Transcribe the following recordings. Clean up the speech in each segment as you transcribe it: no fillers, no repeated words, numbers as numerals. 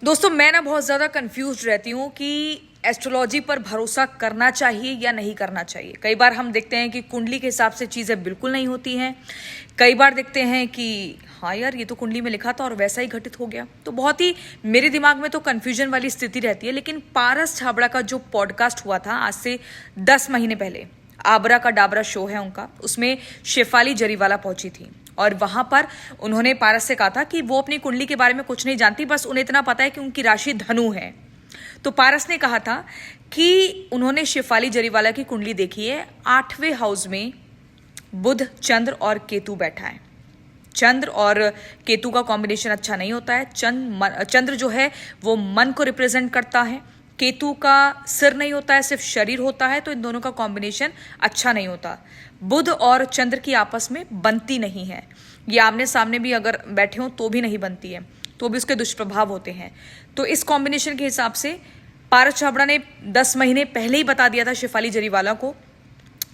दोस्तों मैं ना बहुत ज़्यादा कंफ्यूज रहती हूँ कि एस्ट्रोलॉजी पर भरोसा करना चाहिए या नहीं करना चाहिए। कई बार हम देखते हैं कि कुंडली के हिसाब से चीज़ें बिल्कुल नहीं होती हैं। कई बार देखते हैं कि हाँ यार ये तो कुंडली में लिखा था और वैसा ही घटित हो गया। तो बहुत ही मेरे दिमाग में तो कन्फ्यूजन वाली स्थिति रहती है। लेकिन पारस छाबड़ा का जो पॉडकास्ट हुआ था आज से 10 महीने पहले, आबरा का डाबरा शो है उनका, उसमें शेफाली जरीवाला पहुंची थी और वहां पर उन्होंने पारस से कहा था कि वो अपनी कुंडली के बारे में कुछ नहीं जानती, बस उन्हें इतना पता है कि उनकी राशि धनु है। तो पारस ने कहा था कि उन्होंने शेफाली जरीवाला की कुंडली देखी है, 8वें हाउस में बुध, चंद्र और केतु बैठा है। चंद्र और केतु का कॉम्बिनेशन अच्छा नहीं होता है। चंद्र जो है वो मन को रिप्रेजेंट करता है, केतु का सिर नहीं होता है, सिर्फ शरीर होता है। तो इन दोनों का कॉम्बिनेशन अच्छा नहीं होता। बुध और चंद्र की आपस में बनती नहीं है, ये आमने सामने भी अगर बैठे हो तो भी नहीं बनती है, तो भी उसके दुष्प्रभाव होते हैं। तो इस कॉम्बिनेशन के हिसाब से पारस छाबड़ा ने 10 महीने पहले ही बता दिया था शेफाली जरीवाला को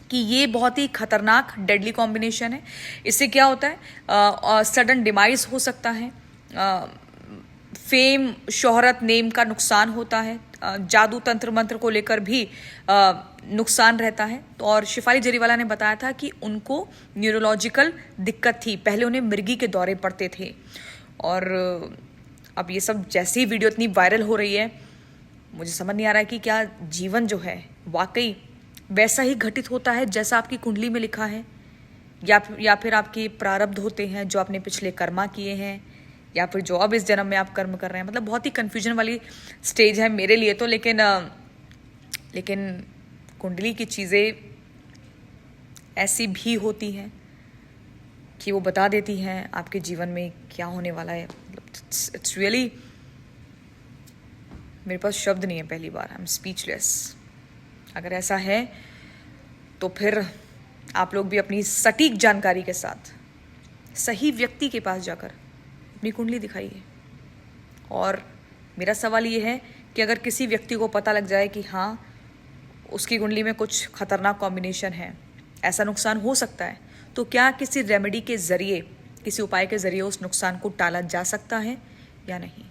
कि ये बहुत ही खतरनाक डेडली कॉम्बिनेशन है। इससे क्या होता है, सडन डिमाइज हो सकता है, फेम, शोहरत, नेम का नुकसान होता है, जादू तंत्र मंत्र को लेकर भी नुकसान रहता है। तो और शेफाली जरीवाला ने बताया था कि उनको न्यूरोलॉजिकल दिक्कत थी, पहले उन्हें मिर्गी के दौरे पड़ते थे। और अब ये सब जैसे ही वीडियो इतनी वायरल हो रही है, मुझे समझ नहीं आ रहा है कि क्या जीवन जो है वाकई वैसा ही घटित होता है जैसा आपकी कुंडली में लिखा है, या फिर आपके प्रारब्ध होते हैं जो आपने पिछले कर्मा किए हैं, या फिर जो अब इस जन्म में आप कर्म कर रहे हैं। मतलब बहुत ही कंफ्यूजन वाली स्टेज है मेरे लिए तो। लेकिन कुंडली की चीज़ें ऐसी भी होती हैं कि वो बता देती हैं आपके जीवन में क्या होने वाला है। इट्स रियली, मेरे पास शब्द नहीं है, पहली बार आई एम स्पीचलेस। अगर ऐसा है तो फिर आप लोग भी अपनी सटीक जानकारी के साथ सही व्यक्ति के पास जाकर अपनी कुंडली दिखाइए। और मेरा सवाल ये है कि अगर किसी व्यक्ति को पता लग जाए कि हाँ उसकी कुंडली में कुछ खतरनाक कॉम्बिनेशन है, ऐसा नुकसान हो सकता है, तो क्या किसी रेमेडी के ज़रिए, किसी उपाय के ज़रिए उस नुकसान को टाला जा सकता है या नहीं।